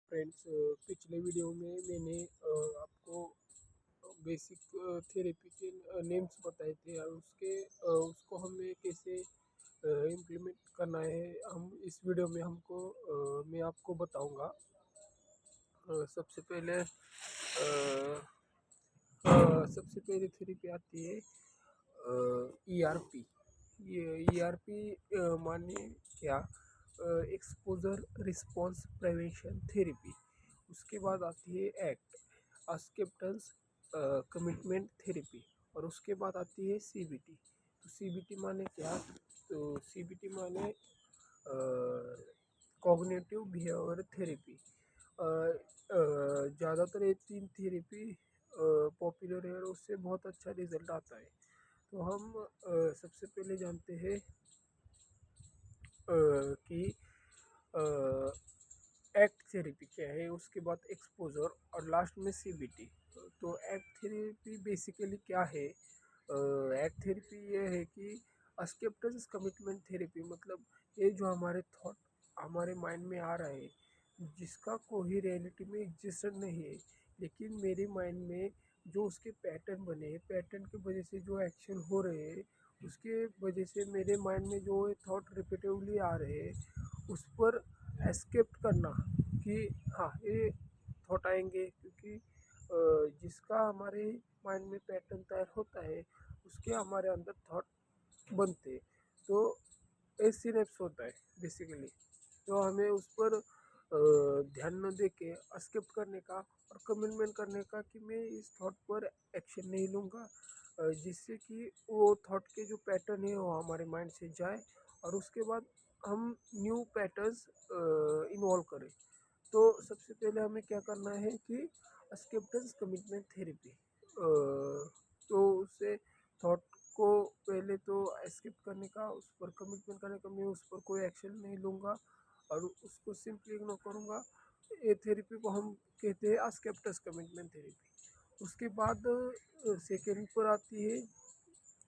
Friends, पिछले video में मैंने आपको बेसिक थेरेपी के नेम्स बताए थे और उसको हमें कैसे इम्प्लीमेंट करना है हम इस वीडियो में मैं आपको बताऊंगा। सबसे पहले थेरेपी आती है ईआरपी। ये ईआरपी माने क्या? Exposure response prevention therapy. उसके बाद आती है एक्ट, एक्सेप्टेंस कमिटमेंट थेरेपी। और उसके बाद आती है सीबीटी। तो सीबीटी माने क्या? तो सीबीटी माने कॉग्निटिव बिहेवियर थेरेपी। ज़्यादातर ये तीन थेरेपी पॉपुलर है और उससे बहुत अच्छा रिजल्ट आता है। तो हम सबसे पहले जानते हैं कि एक्ट थेरेपी क्या है, उसके बाद एक्सपोजर और लास्ट में सीबीटी। तो एक्ट थेरेपी बेसिकली क्या है? एक्ट थेरेपी ये है कि एक्सेप्टेंस कमिटमेंट थेरेपी, मतलब ये जो हमारे थॉट हमारे माइंड में आ रहा है जिसका कोई रियलिटी में एग्जिस्टेंट नहीं है, लेकिन मेरे माइंड में जो उसके पैटर्न बने, पैटर्न की वजह से जो एक्शन हो रहे हैं, उसके वजह से मेरे माइंड में जो थॉट रिपीटेडली आ रहे हैं उस पर एस्केप करना कि हाँ ये थॉट आएंगे, क्योंकि जिसका हमारे माइंड में पैटर्न तैयार होता है उसके हमारे अंदर थॉट बनते। तो एक सिनेप्स होता है बेसिकली। तो हमें उस पर ध्यान न दे के स्किप करने का और कमिटमेंट करने का कि मैं इस थॉट पर एक्शन नहीं लूँगा, जिससे कि वो थॉट के जो पैटर्न है वो हमारे माइंड से जाए और उसके बाद हम न्यू पैटर्न्स इन्वॉल्व करें। तो सबसे पहले हमें क्या करना है कि एक्सेप्टेंस कमिटमेंट थेरेपी। तो उससे थॉट को पहले तो एस्केप करने का, उस पर कमिटमेंट करने का, मैं उस पर कोई एक्शन नहीं लूँगा और उसको सिंपली इग्नोर करूँगा। ये थेरेपी को हम कहते हैं एक्सेप्टेंस कमिटमेंट थेरेपी। उसके बाद सेकेंड पर आती है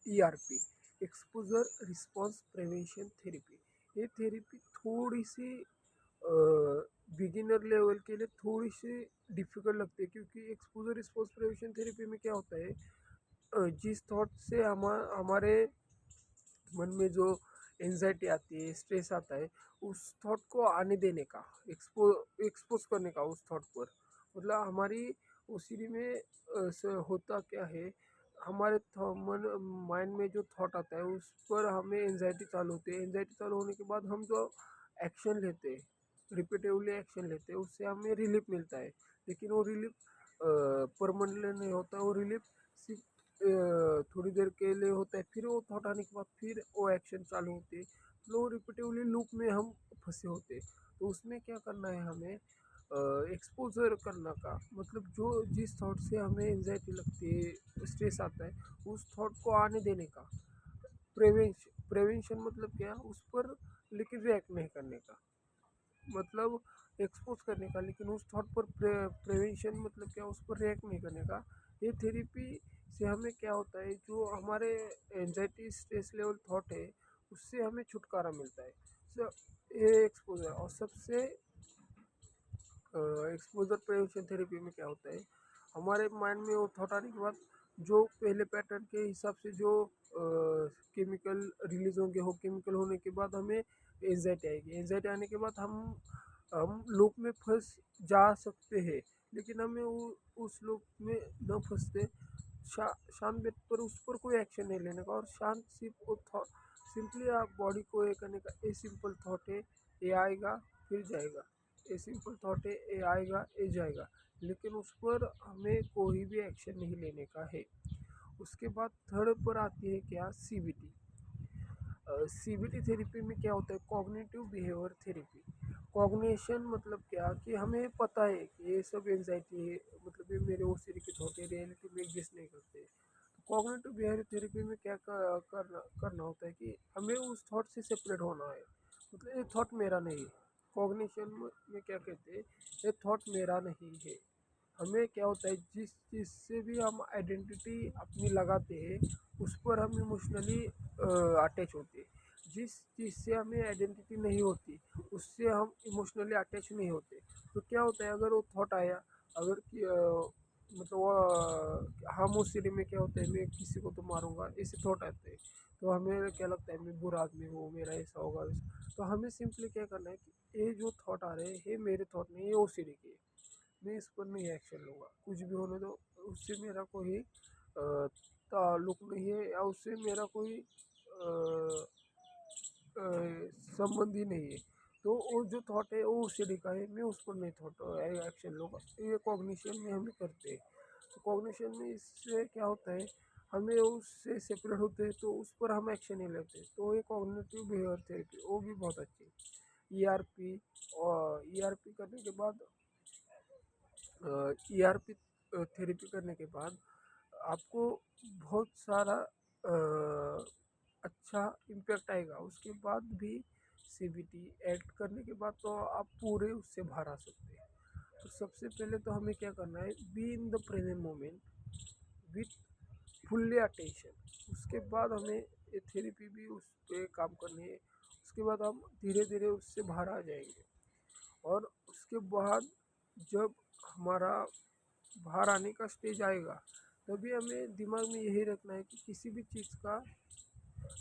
ERP, exposure response prevention therapy. ये थेरेपी थोड़ी सी बिगिनर लेवल के लिए थोड़ी सी डिफ़िकल्ट लगती है, क्योंकि एक्सपोजर रिस्पॉन्स प्रिवेंशन थेरेपी में क्या होता है, जिस थॉट से हमारे मन में जो एंजाइटी आती है, स्ट्रेस आता है, उस थॉट को आने देने का, एक्सपोज करने का उस थॉट पर। मतलब हमारी उसी में होता क्या है, हमारे मन माइंड में जो थॉट आता है उस पर हमें एंजाइटी चालू होती है। एंजाइटी चालू होने के बाद हम जो एक्शन लेते हैं, रिपीटेडली एक्शन लेते हैं, उससे हमें रिलीफ मिलता है। लेकिन वो रिलीफ परमानेंट नहीं होता, वो रिलीफ सिर्फ थोड़ी देर के लिए होता है, फिर वो थॉट आने के बाद फिर वो एक्शन चालू होते हैं। तो रिपीटेडली लूप में हम फंसे होते हैं। तो उसमें क्या करना है हमें, एक्सपोजर करना का मतलब जो जिस थॉट से हमें एंजाइटी लगती है, स्ट्रेस आता है, उस थॉट को आने देने का। प्रिवेंशन मतलब क्या? उस पर लेकिन रिएक्ट नहीं करने का, मतलब एक्सपोज करने का, लेकिन उस थॉट पर प्रिवेंशन मतलब क्या? उस पर रिएक्ट नहीं करने का। ये थेरेपी से हमें क्या होता है, जो हमारे एंजाइटी स्ट्रेस लेवल थॉट है उससे हमें छुटकारा मिलता है। सो ये एक्सपोजर। और सबसे एक्सपोजर प्रिवेंशन थेरेपी में क्या होता है, हमारे माइंड में वो थॉट आने के बाद जो पहले पैटर्न के हिसाब से जो केमिकल रिलीज होंगे, हो केमिकल होने के बाद हमें एंजाइटी आएगी। एंजाइटी आने के बाद हम लूप में फंस जा सकते हैं, लेकिन हमें उस लूप में न फंसते शांत बेड पर उस पर कोई एक्शन नहीं लेने का और शांत सिर्फ वो थॉट, सिंपली आप बॉडी को ये करने का। ए सिंपल थॉट है, ये आएगा फिर जाएगा, ये सिंपल थॉट है, ये आएगा ये जाएगा, लेकिन उस पर हमें कोई भी एक्शन नहीं लेने का है। उसके बाद थर्ड पर आती है क्या? सीबीटी। सीबीटी थेरेपी में क्या होता है, कॉग्निटिव बिहेवियर थेरेपी। कॉग्निशन मतलब क्या कि हमें पता है कि ये सब एंजाइटी है, मतलब ये मेरे उस तरीके के होते हैं, रियलिटी में एग्जिस्ट नहीं करते। तो कॉग्निटिव बिहेवियर थेरेपी में क्या करना होता है कि हमें उस थॉट से सेपरेट होना है। मतलब ये थॉट मेरा नहीं है। कॉग्निशन में क्या कहते हैं, ये थॉट मेरा नहीं है। हमें क्या होता है, जिस चीज़ से भी हम आइडेंटिटी अपनी लगाते हैं उस पर हम इमोशनली अटैच होते हैं। जिस चीज़ से हमें आइडेंटिटी नहीं होती उससे हम इमोशनली अटैच नहीं होते। तो क्या होता है, अगर वो थॉट आया, अगर कि मतलब हम उस सीढ़ी में क्या होता है, मैं किसी को तो मारूंगा, ऐसे थॉट आते हैं। तो हमें क्या लगता है, मैं बुरा आदमी हूँ, मेरा ऐसा होगा वैसा। तो हमें सिंपली क्या करना है कि ये जो थॉट आ रहे हैं ये मेरे थॉट नहीं, ये ओ सीढ़ी के, मैं इस पर नहीं एक्शन लूँगा, कुछ भी होने दो। उससे मेरा कोई ताल्लुक नहीं है, या उससे मेरा कोई संबंध ही नहीं है। तो वो जो थॉट है वो सीढ़ी का है, मैं उस पर नहीं थॉट एक्शन लूँगा। ये कॉग्निशन में हम करते हैं। तो कॉग्निशन में इससे क्या होता है, हमें उससे सेपरेट होते हैं तो उस पर हम एक्शन नहीं लेते। तो ये कॉग्निटिव बिहेवियर थेरेपी वो भी बहुत अच्छी है। ईआरपी, और ईआरपी करने के बाद ईआरपी थेरेपी करने के बाद आपको बहुत सारा अच्छा इम्पैक्ट आएगा। उसके बाद भी सीबीटी एक्ट करने के बाद तो आप पूरे उससे बाहर आ सकते हैं। तो सबसे पहले तो हमें क्या करना है, be in the present moment with fully attention. उसके बाद हमें ये थेरेपी भी उस पर काम करनी है। उसके बाद हम धीरे धीरे उससे बाहर आ जाएंगे। और उसके बाद जब हमारा बाहर आने का स्टेज आएगा, तभी हमें दिमाग में यही रखना है कि किसी भी चीज़ का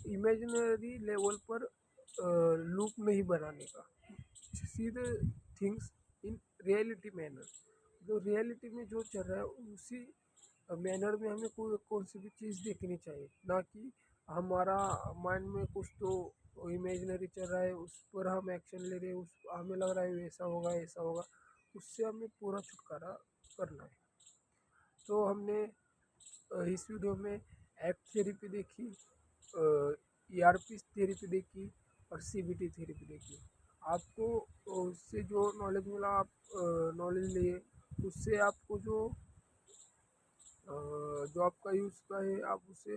इमेजिनरी लेवल पर लूप नहीं बनाने का। See the things in reality manner. जो रियलिटी में जो चल रहा है उसी मैनर में हमें कोई कौन सी भी चीज़ देखनी चाहिए, ना कि हमारा माइंड में कुछ तो इमेजिनरी चल रहा है उस पर हम एक्शन ले रहे हैं, उस हमें लग रहा है ऐसा होगा ऐसा होगा। उससे हमें पूरा छुटकारा करना है। तो हमने इस वीडियो में एक्ट थेरेपी देखी, ईआरपी थेरेपी देखी, और सीबीटी थेरेपी देखी। आपको उससे जो नॉलेज मिला, आप नॉलेज लिए। उससे आपको जो आपका यूज़ का है आप उसे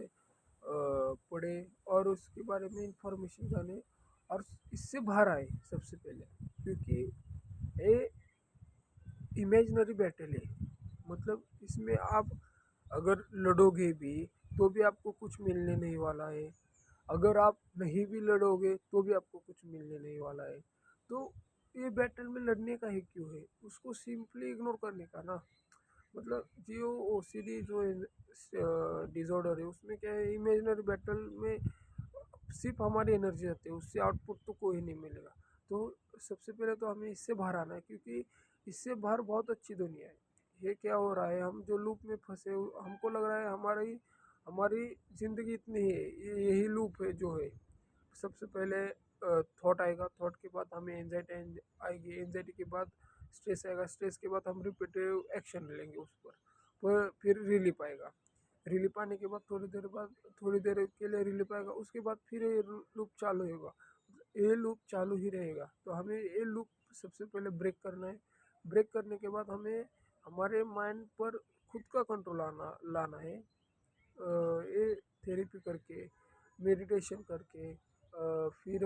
पढ़ें और उसके बारे में इंफॉर्मेशन जाने, और इससे बाहर आए सबसे पहले। क्योंकि ये इमेजिनरी बैटल है, मतलब इसमें आप अगर लड़ोगे भी तो भी आपको कुछ मिलने नहीं वाला है। अगर आप नहीं भी लड़ोगे तो भी आपको कुछ मिलने नहीं वाला है। तो ये बैटल में लड़ने का ही क्यों है, उसको सिंपली इग्नोर करने का ना। मतलब जो ओसीडी जो डिसऑर्डर है उसमें क्या है, इमेजिनरी बैटल में सिर्फ हमारी एनर्जी आती है, उससे आउटपुट तो कोई नहीं मिलेगा। तो सबसे पहले तो हमें इससे बाहर आना है, क्योंकि इससे बाहर बहुत अच्छी दुनिया है। ये क्या हो रहा है, हम जो लूप में फंसे हमको लग रहा है हमारी हमारी ज़िंदगी इतनी है, ये यही लूप है जो है। सबसे पहले थॉट आएगा, थॉट के बाद हमें एंजाइटी आएगी, एंजाइटी के बाद स्ट्रेस आएगा, स्ट्रेस के बाद हम रिपीटेटिव एक्शन लेंगे उस पर फिर रिलीफ आएगा। रिलीफ आने के बाद थोड़ी देर बाद, थोड़ी देर के लिए रिलीफ आएगा, उसके बाद फिर ये लूप चालू होगा। ये लूप चालू ही रहेगा। तो हमें ये लूप सबसे पहले ब्रेक करना है। ब्रेक करने के बाद हमें हमारे माइंड पर खुद का कंट्रोल लाना है। ये थेरेपी करके, मेडिटेशन करके, फिर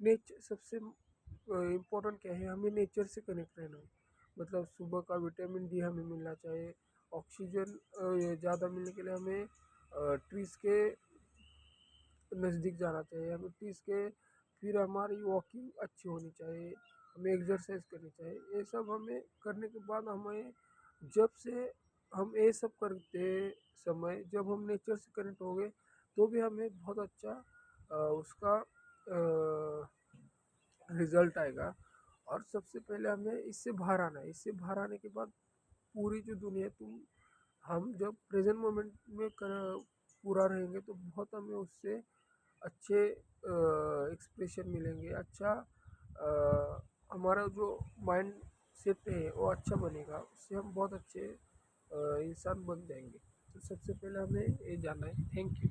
नेचर सबसे इम्पोर्टेंट क्या है, हमें नेचर से कनेक्ट रहना है। मतलब सुबह का विटामिन डी हमें मिलना चाहिए। ऑक्सीजन ज़्यादा मिलने के लिए हमें ट्रीज़ के नज़दीक जाना चाहिए, हमें ट्रीज़ के। फिर हमारी वॉकिंग अच्छी होनी चाहिए, हमें एक्सरसाइज करनी चाहिए। ये सब हमें करने के बाद हमें, जब से हम ये सब करते समय जब हम नेचर से कनेक्ट हो गए, तो भी हमें बहुत अच्छा उसका रिजल्ट आएगा। और सबसे पहले हमें इससे बाहर आना है। इससे बाहर आने के बाद पूरी जो दुनिया तुम हम जब प्रेजेंट मोमेंट में पूरा रहेंगे तो बहुत हमें उससे अच्छे एक्सप्रेशन मिलेंगे। अच्छा हमारा जो माइंड सेट है वो अच्छा बनेगा, उससे हम बहुत अच्छे इंसान बन जाएंगे। तो सबसे पहले हमें ये जानना है। Thank you.